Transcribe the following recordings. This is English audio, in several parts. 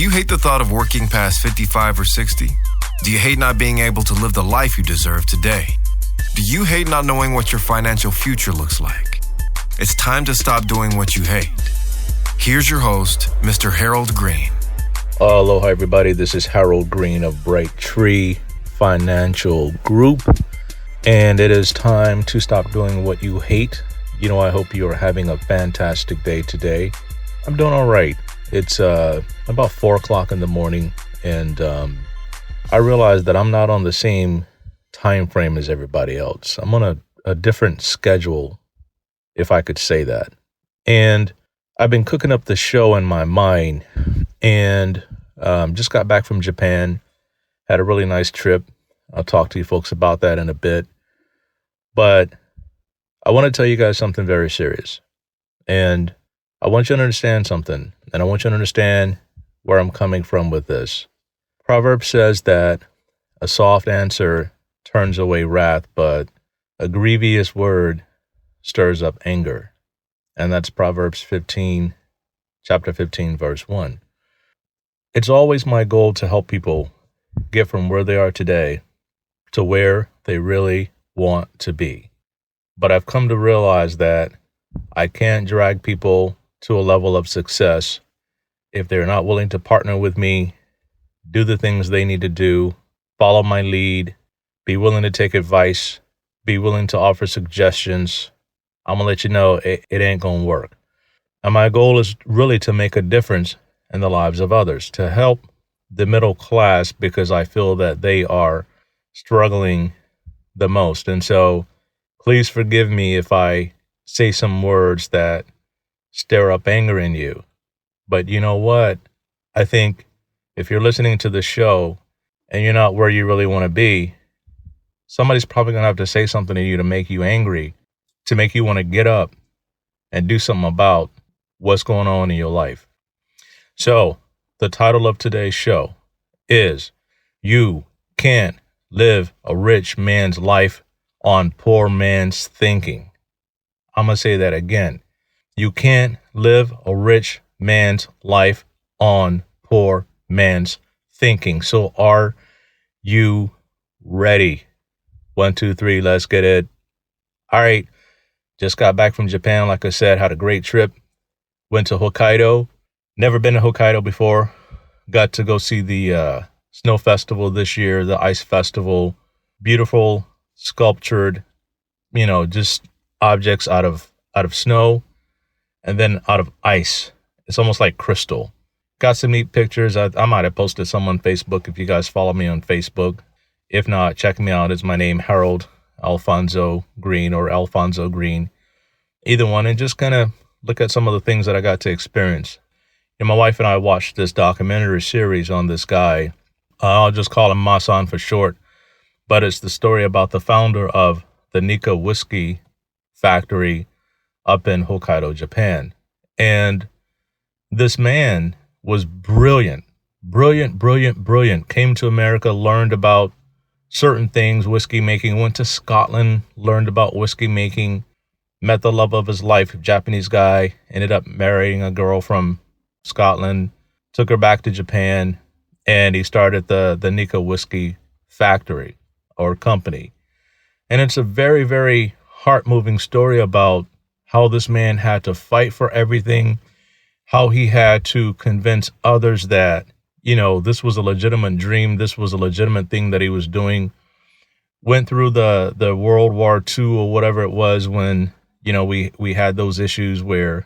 you hate the thought of working past 55 or 60? Do you hate not being able to live the life you deserve today? Do you hate not knowing what your financial future looks like? It's time to stop doing what you hate. Here's your host, Mr. Harold Green. Aloha, everybody. This is Harold Green of Bright Tree Financial Group, and it is time to stop doing what you hate. I hope you are having a fantastic day today. I'm doing all right. It's about 4 o'clock in the morning, and I realized that I'm not on the same time frame as everybody else. I'm on a different schedule, if I could say that. And I've been cooking up the show in my mind, and just got back from Japan, had a really nice trip. I'll talk to you folks about that in a bit. But I want to tell you guys something very serious. And I want you to understand something, and I want you to understand where I'm coming from with this. Proverb says that a soft answer turns away wrath, but a grievous word stirs up anger. And that's Proverbs 15, chapter 15, verse 1. It's always my goal to help people get from where they are today to where they really want to be. But I've come to realize that I can't drag people to a level of success if they're not willing to partner with me, do the things they need to do, follow my lead, be willing to take advice, be willing to offer suggestions. I'm going to let you know it ain't going to work. And my goal is really to make a difference in the lives of others, to help the middle class, because I feel that they are struggling the most. And so please forgive me if I say some words that stir up anger in you. But you know what? I think if you're listening to the show and you're not where you really want to be, somebody's probably going to have to say something to you to make you angry, to make you want to get up and do something about what's going on in your life. So the title of today's show is You Can't Live a Rich Man's Life on Poor Man's Thinking. I'm going to say that again. You can't live a rich man's life on poor man's thinking. So are you ready? 1, 2, 3, let's get it. All right. Just got back from Japan. Like I said, had a great trip. Went to Hokkaido. Never been to Hokkaido before. Got to go see the snow festival this year, the ice festival. Beautiful, sculptured, just objects out of snow and then out of ice. It's almost like crystal. Got some neat pictures. I might have posted some on Facebook if you guys follow me on Facebook. If not, check me out. It's my name, Harold Alfonso Green or Alfonso Green. Either one, and just kind of look at some of the things that I got to experience. And my wife and I watched this documentary series on this guy. I'll just call him Masan for short. But it's the story about the founder of the Nikka whiskey factory up in Hokkaido, Japan. And this man was brilliant. Came to America, learned about certain things, whiskey making, went to Scotland, learned about whiskey making, met the love of his life, Japanese guy, ended up marrying a girl from Scotland, took her back to Japan, and he started the Nikka whiskey factory or company. And it's a very, very heart-moving story about how this man had to fight for everything, how he had to convince others that, this was a legitimate dream, this was a legitimate thing that he was doing. Went through the World War II or whatever it was when, we had those issues where,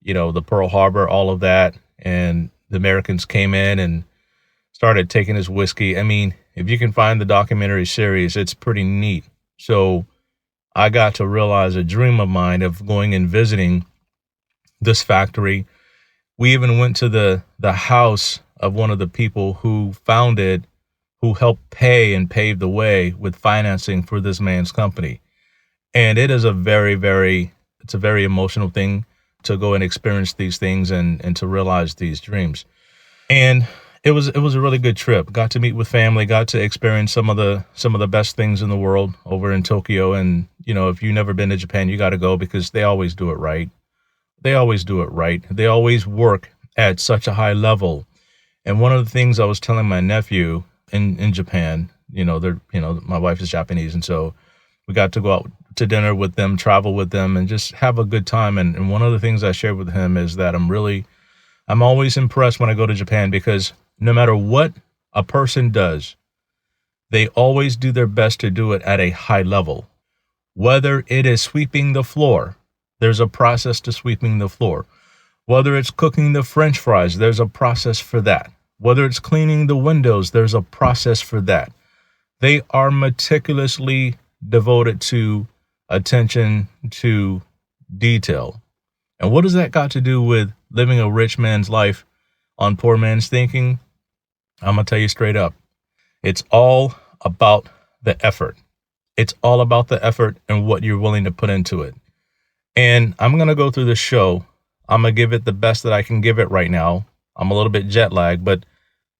the Pearl Harbor, all of that, and the Americans came in and started taking his whiskey. I mean, if you can find the documentary series, it's pretty neat. So I got to realize a dream of mine of going and visiting this factory. We even went to the house of one of the people who founded, who helped pay and pave the way with financing for this man's company. And it is a very emotional thing to go and experience these things and to realize these dreams. And it was a really good trip. Got to meet with family, got to experience some of the best things in the world over in Tokyo. And, if you've never been to Japan, you got to go because they always do it right. They always work at such a high level. And one of the things I was telling my nephew in Japan, my wife is Japanese. And so we got to go out to dinner with them, travel with them, and just have a good time. And one of the things I shared with him is that I'm always impressed when I go to Japan, because no matter what a person does, they always do their best to do it at a high level. Whether it is sweeping the floor, there's a process to sweeping the floor. Whether it's cooking the French fries, there's a process for that. Whether it's cleaning the windows, there's a process for that. They are meticulously devoted to attention to detail. And what does that got to do with living a rich man's life on poor man's thinking? I'm going to tell you straight up. It's all about the effort. It's all about the effort and what you're willing to put into it. And I'm going to go through this show. I'm going to give it the best that I can give it right now. I'm a little bit jet lagged, but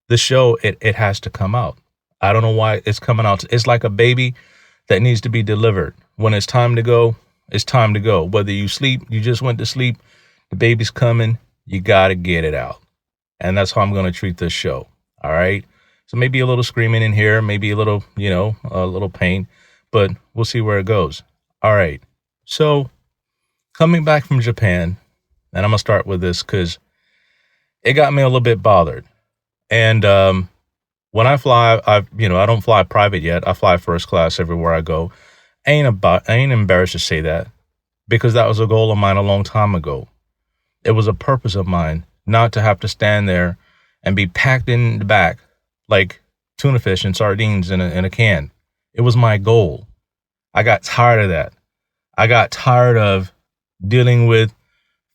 the show, it has to come out. I don't know why it's coming out. It's like a baby that needs to be delivered. When it's time to go, it's time to go. Whether you sleep, you just went to sleep, the baby's coming, you got to get it out. And that's how I'm going to treat this show. All right. So maybe a little screaming in here, maybe a little, a little pain, but we'll see where it goes. All right. So coming back from Japan, and I'm going to start with this because it got me a little bit bothered. And when I fly, I don't fly private yet. I fly first class everywhere I go. I ain't embarrassed to say that, because that was a goal of mine a long time ago. It was a purpose of mine not to have to stand there and be packed in the back like tuna fish and sardines in a can. It was my goal. I got tired of that. I got tired of dealing with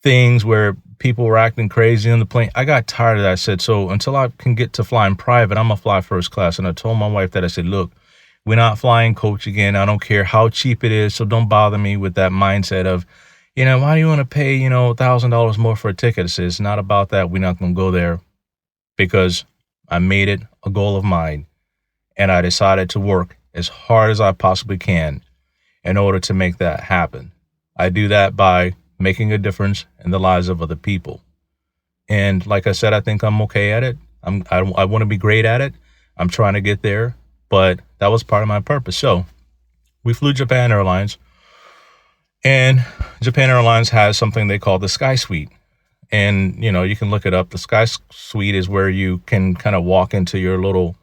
things where people were acting crazy on the plane. I got tired of that. I said, so until I can get to flying private, I'm going to fly first class. And I told my wife that. I said, look, we're not flying coach again. I don't care how cheap it is. So don't bother me with that mindset of, why do you want to pay, $1,000 more for a ticket? I said, it's not about that. We're not going to go there, because I made it a goal of mine. And I decided to work as hard as I possibly can in order to make that happen. I do that by making a difference in the lives of other people. And like I said, I think I'm okay at it. I want to be great at it. I'm trying to get there, but that was part of my purpose. So we flew Japan Airlines, and Japan Airlines has something they call the Sky Suite. And, you can look it up. The Sky Suite is where you can kind of walk into your little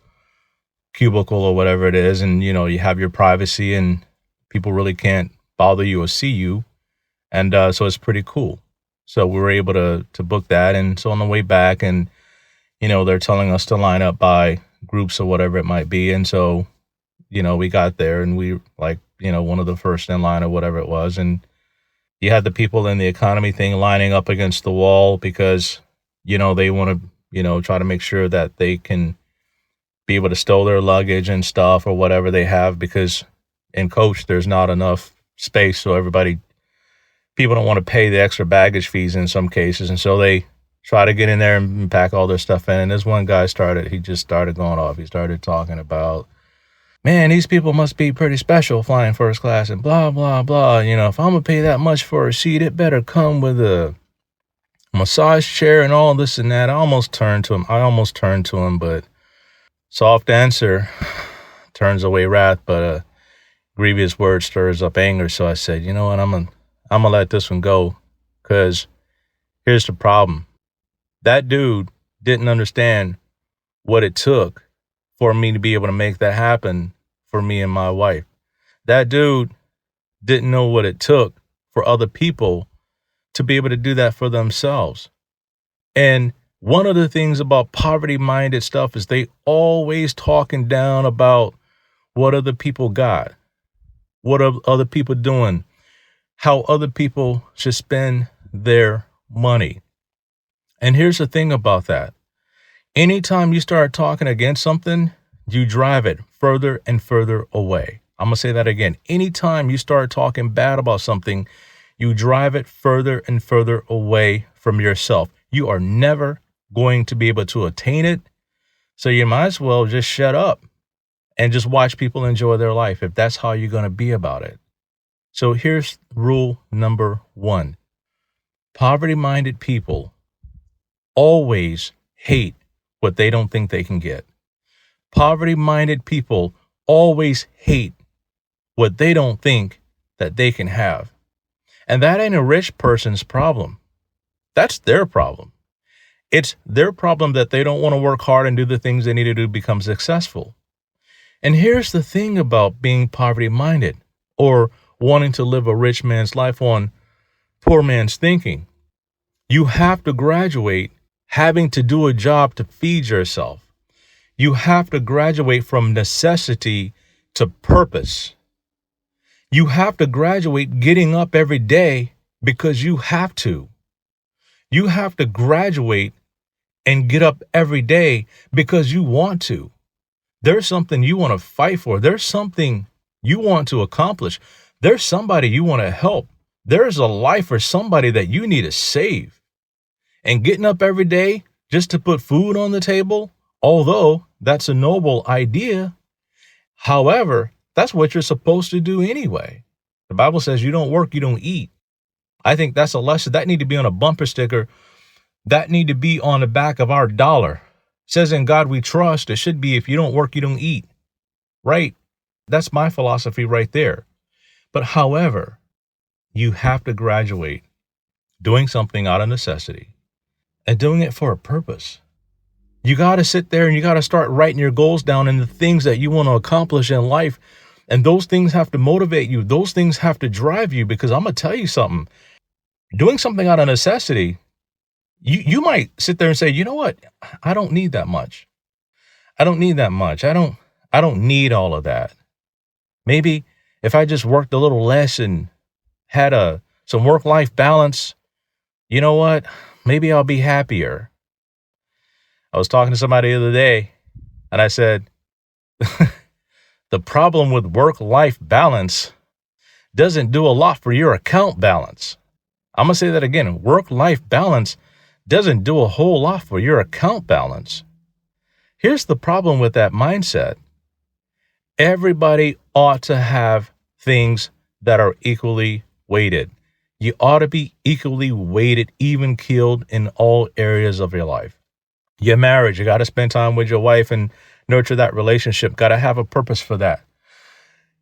cubicle or whatever it is. And, you have your privacy and people really can't bother you or see you. And so it's pretty cool. So we were able to book that. And so on the way back, and, they're telling us to line up by groups or whatever it might be. And so, we got there, and we one of the first in line or whatever it was. And you had the people in the economy thing lining up against the wall because, they want to, try to make sure that they can be able to stow their luggage and stuff or whatever they have, because in coach, there's not enough space. So people don't want to pay the extra baggage fees in some cases. And so they try to get in there and pack all their stuff in. And this one guy just started going off. He started talking about, man, these people must be pretty special flying first class and blah, blah, blah. If I'm going to pay that much for a seat, it better come with a massage chair and all this and that. I almost turned to him, but soft answer turns away wrath, but a grievous word stirs up anger. So I said, you know what, I'm going to let this one go, because here's the problem. That dude didn't understand what it took for me to be able to make that happen for me and my wife. That dude didn't know what it took for other people to be able to do that for themselves. And one of the things about poverty-minded stuff is they always talking down about what other people got, what are other people doing, how other people should spend their money. And here's the thing about that. Anytime you start talking against something, you drive it further and further away. I'm going to say that again. Anytime you start talking bad about something, you drive it further and further away from yourself. You are never going to be able to attain it. So you might as well just shut up and just watch people enjoy their life if that's how you're going to be about it. So here's rule number 1. Poverty-minded people always hate what they don't think they can get. Poverty-minded people always hate what they don't think that they can have. And that ain't a rich person's problem. That's their problem. It's their problem that they don't want to work hard and do the things they need to do to become successful. And here's the thing about being poverty-minded or wanting to live a rich man's life on poor man's thinking. You have to graduate having to do a job to feed yourself. You have to graduate from necessity to purpose. You have to graduate getting up every day because you have to. You have to graduate and get up every day because you want to. There's something you want to fight for. There's something you want to accomplish. There's somebody you want to help. There's a life for somebody that you need to save. And getting up every day just to put food on the table, although that's a noble idea, however, that's what you're supposed to do anyway. The Bible says you don't work, you don't eat. I think that's a lesson that need to be on a bumper sticker. That need to be on the back of our dollar. It says in God we trust. It should be if you don't work, you don't eat. Right? That's my philosophy right there. But however, you have to graduate doing something out of necessity and doing it for a purpose. You got to sit there and you got to start writing your goals down and the things that you want to accomplish in life. And those things have to motivate you. Those things have to drive you, because I'm going to tell you something. Doing something out of necessity, you might sit there and say, you know what? I don't need that much. I don't need that much. I don't need all of that. Maybe if I just worked a little less and had some work-life balance, you know what? Maybe I'll be happier. I was talking to somebody the other day and I said, the problem with work-life balance doesn't do a lot for your account balance. I'm going to say that again. Work-life balance doesn't do a whole lot for your account balance. Here's the problem with that mindset. Everybody ought to have things that are equally weighted. You ought to be equally weighted, even keeled in all areas of your life. Your marriage, you got to spend time with your wife and nurture that relationship. Got to have a purpose for that.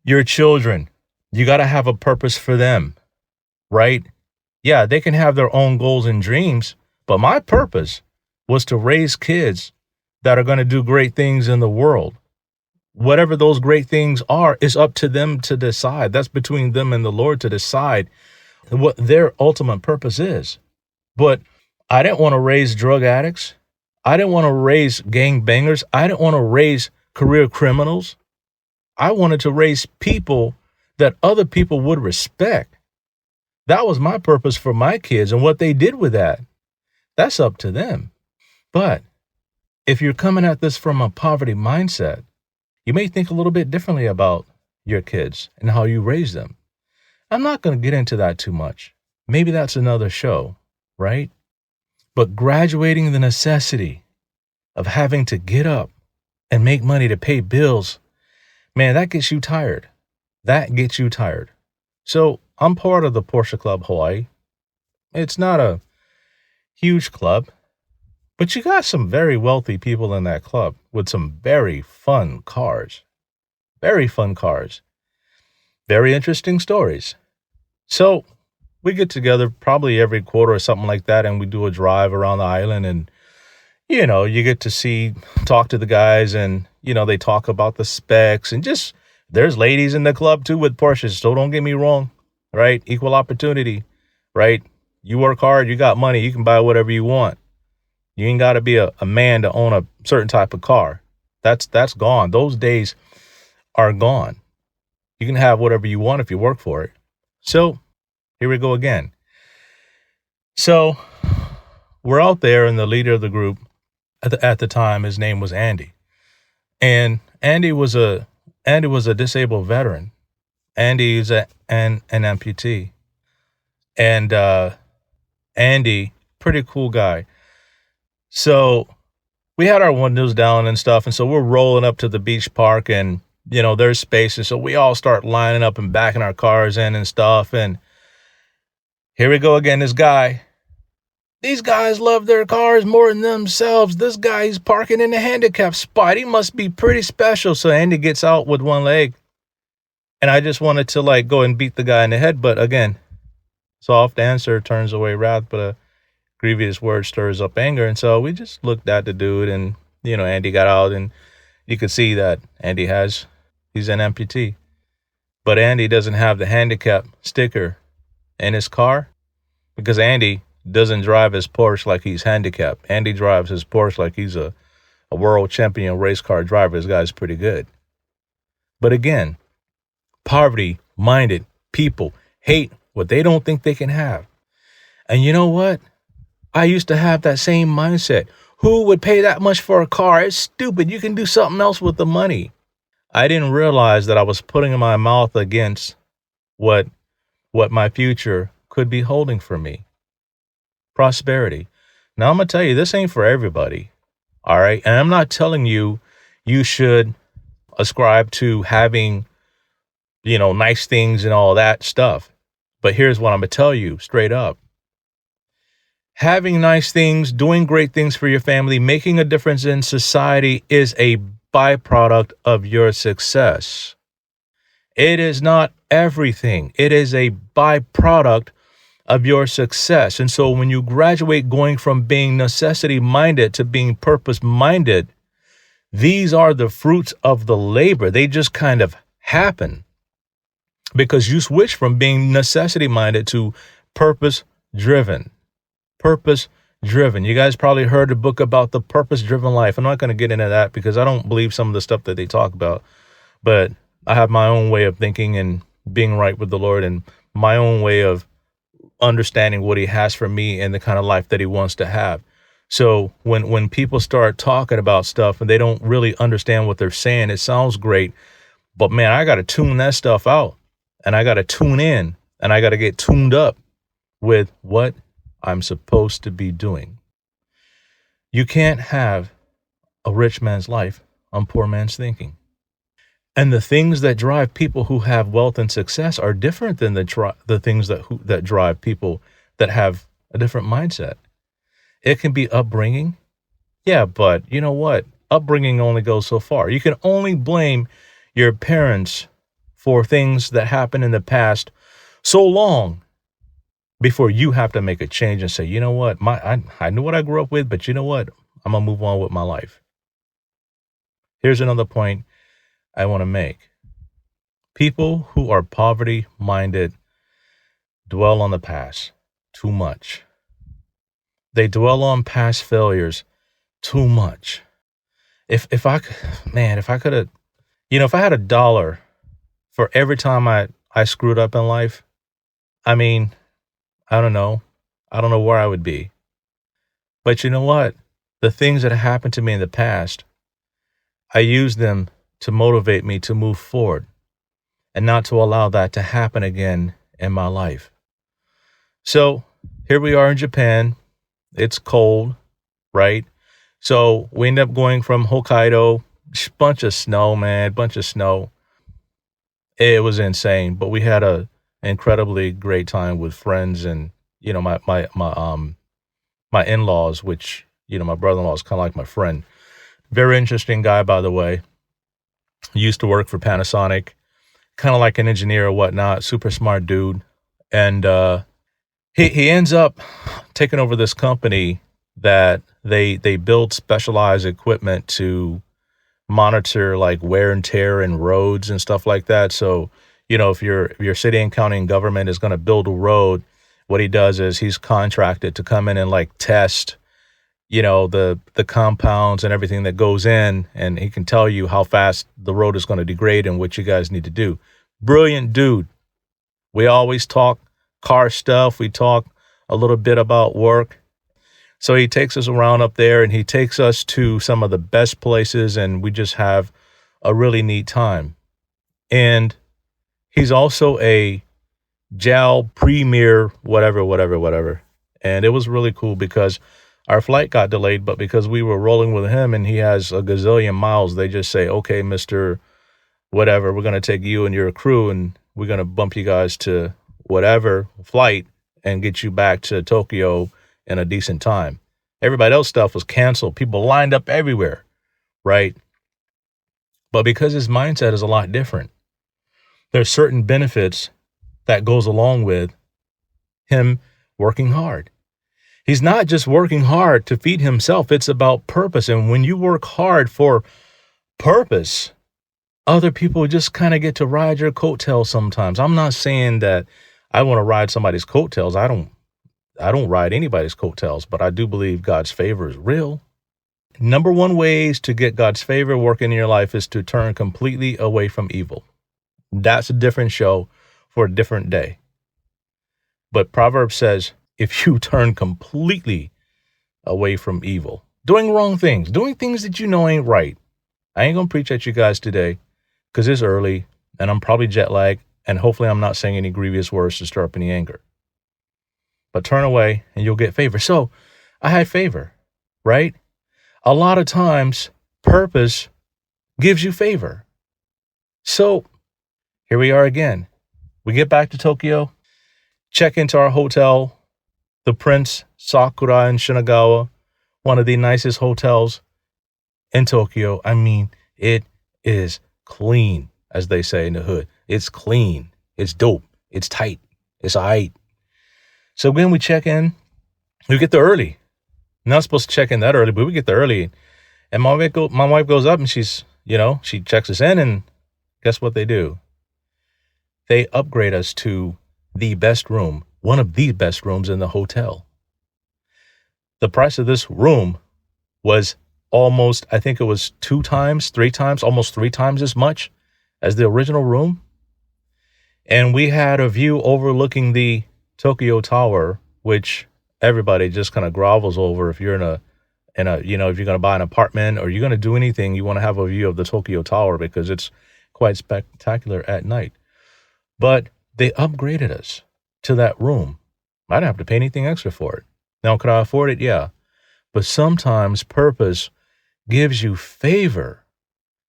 Your children, you got to have a purpose for them, right? Yeah, they can have their own goals and dreams, but my purpose was to raise kids that are going to do great things in the world. Whatever those great things are, is up to them to decide. That's between them and the Lord to decide what their ultimate purpose is. But I didn't want to raise drug addicts. I didn't want to raise gangbangers. I didn't want to raise career criminals. I wanted to raise people that other people would respect. That was my purpose for my kids, and what they did with that, that's up to them. But if you're coming at this from a poverty mindset, you may think a little bit differently about your kids and how you raise them. I'm not going to get into that too much. Maybe that's another show, right? But graduating the necessity of having to get up and make money to pay bills, man, that gets you tired. That gets you tired. So I'm part of the Porsche Club Hawaii. It's not a huge club, but you got some very wealthy people in that club with some very fun cars. Very fun cars. Very interesting stories. So we get together probably every quarter or something like that, and we do a drive around the island, and you know, you get to talk to the guys, and you know, they talk about the specs, and just there's ladies in the club too with Porsches, so don't get me wrong, right? Equal opportunity, right? You work hard, you got money, you can buy whatever you want. You ain't got to be a man to own a certain type of car. That's gone. Those days are gone. You can have whatever you want if you work for it. So here we go again. So we're out there, and the leader of the group at the time, his name was Andy. And Andy was a disabled veteran. Andy is an amputee. And Andy, pretty cool guy. So we had our windows down and stuff. And so we're rolling up to the beach park, and, you know, there's spaces. So we all start lining up and backing our cars in and stuff. And here we go again, this guy. These guys love their cars more than themselves. This guy's parking in the handicap spot. He must be pretty special. So Andy gets out with one leg. And I just wanted to like go and beat the guy in the head. But again, soft answer turns away wrath, but a grievous word stirs up anger. And so we just looked at the dude, and, Andy got out, and you could see that he's an amputee. But Andy doesn't have the handicap sticker in his car because Andy doesn't drive his Porsche like he's handicapped. Andy drives his Porsche like he's a world champion race car driver. This guy's pretty good. But again, poverty-minded people hate what they don't think they can have. And you know what? I used to have that same mindset. Who would pay that much for a car? It's stupid. You can do something else with the money. I didn't realize that I was putting my mouth against what my future could be holding for me. Prosperity. Now, I'm going to tell you, this ain't for everybody. All right. And I'm not telling you should ascribe to having, nice things and all that stuff. But here's what I'm going to tell you straight up. Having nice things, doing great things for your family, making a difference in society is a byproduct of your success. It is not everything. It is a byproduct of your success. And so when you graduate going from being necessity-minded to being purpose-minded, these are the fruits of the labor. They just kind of happen because you switch from being necessity-minded to purpose-driven. Purpose-driven. You guys probably heard a book about the purpose-driven life. I'm not going to get into that because I don't believe some of the stuff that they talk about, but I have my own way of thinking and being right with the Lord and my own way of understanding what he has for me and the kind of life that he wants to have. So when people start talking about stuff and they don't really understand what they're saying, it sounds great, but man, I got to tune that stuff out and I got to tune in and I got to get tuned up with what I'm supposed to be doing. You can't have a rich man's life on poor man's thinking. And the things that drive people who have wealth and success are different than the things that drive people that have a different mindset. It can be upbringing. Yeah, but you know what? Upbringing only goes so far. You can only blame your parents for things that happened in the past so long before you have to make a change and say, you know what? I knew what I grew up with, but you know what? I'm going to move on with my life. Here's another point I want to make. People who are poverty-minded dwell on the past too much. They dwell on past failures too much. If I could have, if I had $1 for every time I screwed up in life, I don't know. I don't know where I would be. But you know what? The things that happened to me in the past, I use them to motivate me to move forward and not to allow that to happen again in my life. So here we are in Japan. It's cold, right? So we end up going from Hokkaido, bunch of snow, man, bunch of snow. It was insane, but we had a incredibly great time with friends and, my in-laws, which, my brother-in-law is kind of like my friend. Very interesting guy, by the way. He used to work for Panasonic, kind of like an engineer or whatnot, super smart dude. And he ends up taking over this company that they build specialized equipment to monitor like wear and tear in roads and stuff like that. So, if your city and county and government is going to build a road, what he does is he's contracted to come in and like test, the compounds and everything that goes in, and he can tell you how fast the road is going to degrade and what you guys need to do. Brilliant dude. We always talk car stuff. We talk a little bit about work. So he takes us around up there and he takes us to some of the best places and we just have a really neat time. And he's also a JAL premier, whatever. And it was really cool because our flight got delayed, but because we were rolling with him and he has a gazillion miles, they just say, okay, Mr. Whatever, we're going to take you and your crew and we're going to bump you guys to whatever flight and get you back to Tokyo in a decent time. Everybody else's stuff was canceled. People lined up everywhere, right? But because his mindset is a lot different, there's certain benefits that goes along with him working hard. He's not just working hard to feed himself. It's about purpose. And when you work hard for purpose, other people just kind of get to ride your coattails sometimes. I'm not saying that I want to ride somebody's coattails. I don't ride anybody's coattails, but I do believe God's favor is real. Number one ways to get God's favor working in your life is to turn completely away from evil. That's a different show for a different day. But Proverbs says, if you turn completely away from evil, doing wrong things, doing things that you know ain't right. I ain't going to preach at you guys today because it's early and I'm probably jet lagged, and hopefully I'm not saying any grievous words to stir up any anger. But turn away and you'll get favor. So I had favor, right? A lot of times purpose gives you favor. So here we are again. We get back to Tokyo, check into our hotel, the Prince Sakura in Shinagawa, one of the nicest hotels in Tokyo. I mean, it is clean, as they say in the hood. It's clean. It's dope. It's tight. It's all right. So when we check in, we get there early. Not supposed to check in that early, but we get there early. And my wife goes up and she checks us in, and guess what they do? They upgrade us to the best room, one of the best rooms in the hotel. The price of this room was almost, I think it was almost three times as much as the original room. And we had a view overlooking the Tokyo Tower, which everybody just kind of grovels over. If you're if you're going to buy an apartment or you're going to do anything, you want to have a view of the Tokyo Tower because it's quite spectacular at night. But they upgraded us to that room. I didn't have to pay anything extra for it. Now, could I afford it? Yeah. But sometimes purpose gives you favor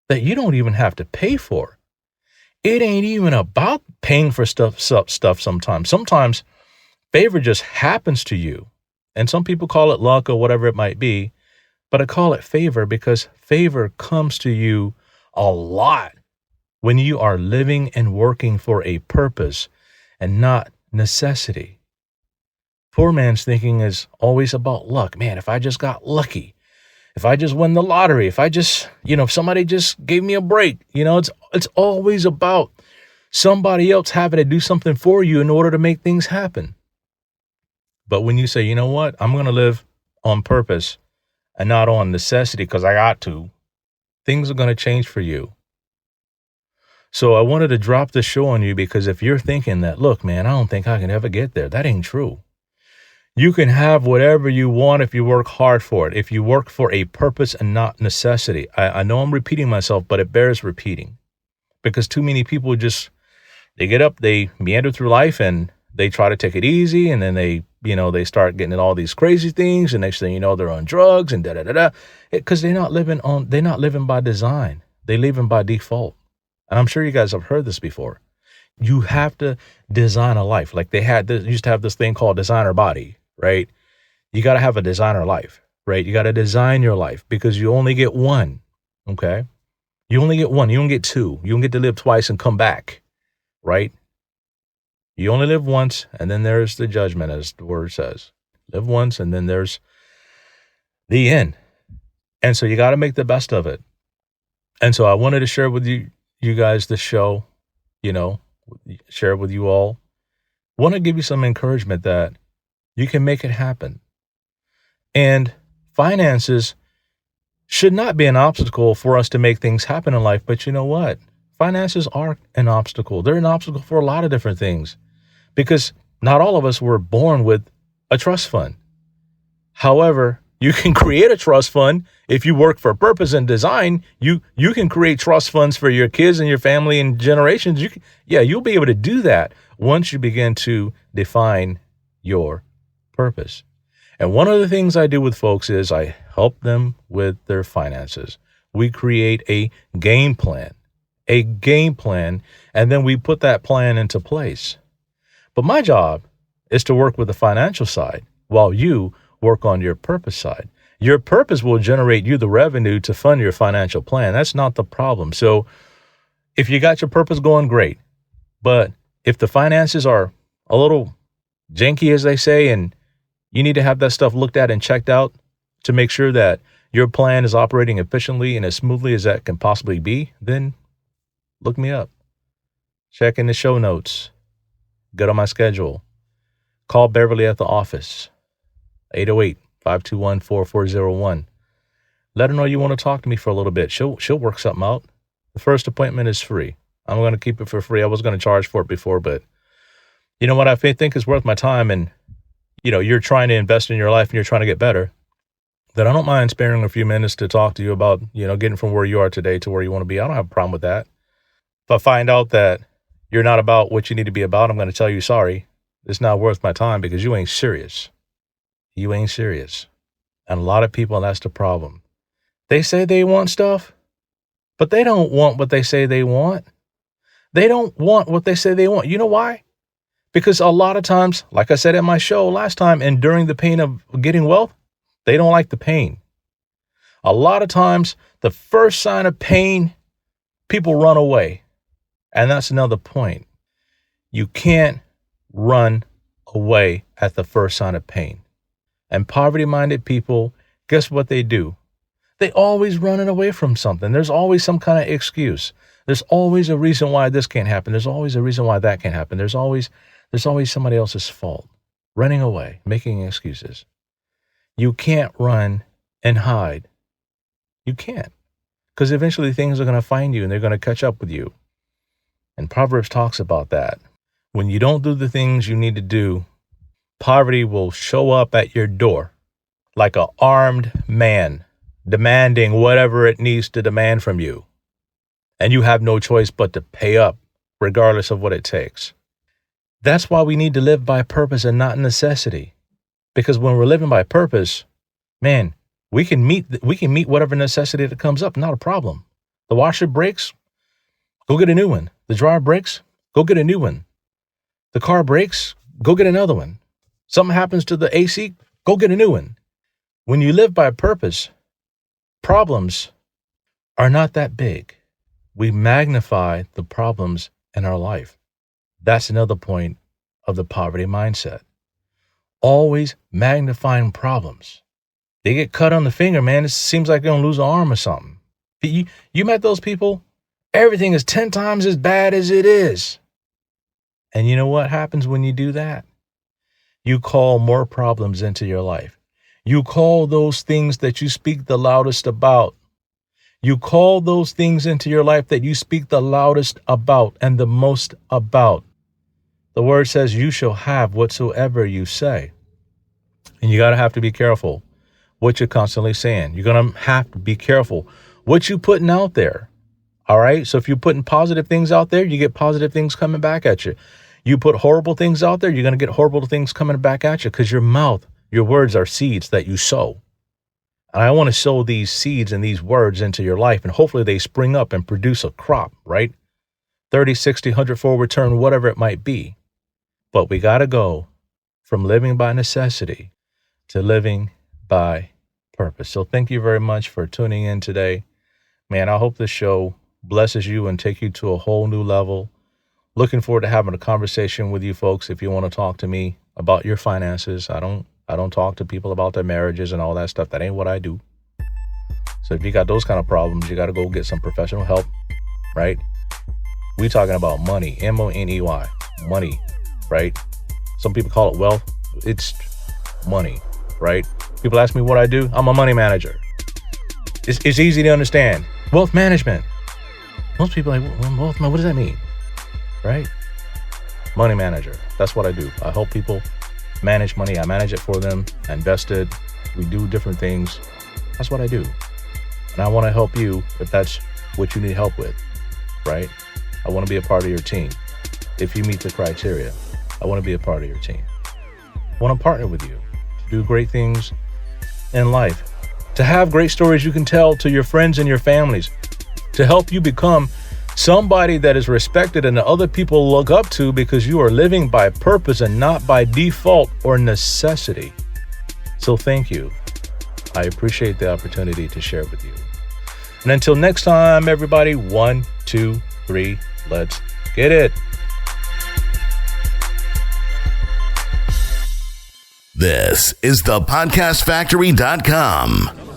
that you don't even have to pay for. It ain't even about paying for stuff sometimes. Sometimes favor just happens to you. And some people call it luck or whatever it might be. But I call it favor because favor comes to you a lot when you are living and working for a purpose and not necessity. Poor man's thinking is always about luck. Man, if I just got lucky, if I just win the lottery, if I just, if somebody just gave me a break, it's always about somebody else having to do something for you in order to make things happen. But when you say, you know what, I'm going to live on purpose and not on necessity because I got to, things are going to change for you. So I wanted to drop the show on you because if you're thinking that, look, man, I don't think I can ever get there, that ain't true. You can have whatever you want if you work hard for it, if you work for a purpose and not necessity. I know I'm repeating myself, but it bears repeating because too many people they get up, they meander through life and they try to take it easy. And then they start getting in all these crazy things. And next thing you know, they're on drugs and because they're not living by design. They living by default. And I'm sure you guys have heard this before. You have to design a life. Like they used to have this thing called designer body, right? You got to have a designer life, right? You got to design your life because you only get one, okay? You only get one. You don't get two. You don't get to live twice and come back, right? You only live once, and then there's the judgment, as the word says. Live once, and then there's the end. And so you got to make the best of it. And so I wanted to share with you guys the show, share it with you all. Want to give you some encouragement that you can make it happen. And finances should not be an obstacle for us to make things happen in life. But you know what? Finances are an obstacle. They're an obstacle for a lot of different things because not all of us were born with a trust fund. However, you can create a trust fund if you work for purpose and design. You can create trust funds for your kids and your family and generations. You'll be able to do that once you begin to define your purpose. And one of the things I do with folks is I help them with their finances. We create a game plan, and then we put that plan into place. But my job is to work with the financial side while you work on your purpose side. Your purpose will generate you the revenue to fund your financial plan. That's not the problem. So if you got your purpose going, great. But if the finances are a little janky, as they say, and you need to have that stuff looked at and checked out to make sure that your plan is operating efficiently and as smoothly as that can possibly be, then look me up. Check in the show notes. Get on my schedule. Call Beverly at the office, 808-521-4401. Let her know you want to talk to me for a little bit. She'll work something out. The first appointment is free. I'm going to keep it for free. I was going to charge for it before, but you know what? I think is worth my time, and you're trying to invest in your life and you're trying to get better, then I don't mind sparing a few minutes to talk to you about, getting from where you are today to where you want to be. I don't have a problem with that. If I find out that you're not about what you need to be about, I'm going to tell you, sorry, it's not worth my time because you ain't serious. You ain't serious. And a lot of people, that's the problem. They say they want stuff, but they don't want what they say they want. They don't want what they say they want. You know why? Because a lot of times, like I said in my show last time, enduring the pain of getting wealth, they don't like the pain. A lot of times, the first sign of pain, people run away. And that's another point. You can't run away at the first sign of pain. And poverty-minded people, guess what they do? They always running away from something. There's always some kind of excuse. There's always a reason why this can't happen. There's always a reason why that can't happen. There's always somebody else's fault. Running away, making excuses. You can't run and hide. You can't. Because eventually things are going to find you and they're going to catch up with you. And Proverbs talks about that. When you don't do the things you need to do, poverty will show up at your door like an armed man, demanding whatever it needs to demand from you. And you have no choice but to pay up, regardless of what it takes. That's why we need to live by purpose and not necessity. Because when we're living by purpose, man, we can meet whatever necessity that comes up, not a problem. The washer breaks, go get a new one. The dryer breaks, go get a new one. The car breaks, go get another one. Something happens to the AC, go get a new one. When you live by purpose, problems are not that big. We magnify the problems in our life. That's another point of the poverty mindset. Always magnifying problems. They get cut on the finger, man. It seems like they're going to lose an arm or something. You met those people? Everything is 10 times as bad as it is. And you know what happens when you do that? You call more problems into your life. You call those things that you speak the loudest about. You call those things into your life that you speak the loudest about and the most about. The word says you shall have whatsoever you say. And you have to be careful what you're constantly saying. You're going to have to be careful what you're putting out there. All right. So if you're putting positive things out there, you get positive things coming back at you. You put horrible things out there, you're going to get horrible things coming back at you because your mouth, your words are seeds that you sow. And I want to sow these seeds and these words into your life, and hopefully they spring up and produce a crop, right? 30, 60, 100-fold return, whatever it might be. But we got to go from living by necessity to living by purpose. So thank you very much for tuning in today. Man, I hope this show blesses you and take you to a whole new level. Looking forward to having a conversation with you folks. If you want to talk to me about your finances, I don't talk to people about their marriages and all that stuff. That ain't what I do. So if you got those kind of problems, you got to go get some professional help, right? We talking about money, money, money, right? Some people call it wealth. It's money, right? People ask me what I do. I'm a money manager. It's easy to understand. Wealth management. Most people are like, well, wealth, what does that mean? Right? Money manager. That's what I do. I help people manage money. I manage it for them. I invest it. We do different things. That's what I do. And I want to help you if that's what you need help with, right? I want to be a part of your team. If you meet the criteria, I want to be a part of your team. I want to partner with you to do great things in life, to have great stories you can tell to your friends and your families, to help you become somebody that is respected and that other people look up to because you are living by purpose and not by default or necessity. So thank you. I appreciate the opportunity to share with you. And until next time, everybody, 1, 2, 3, let's get it. This is thepodcastfactory.com.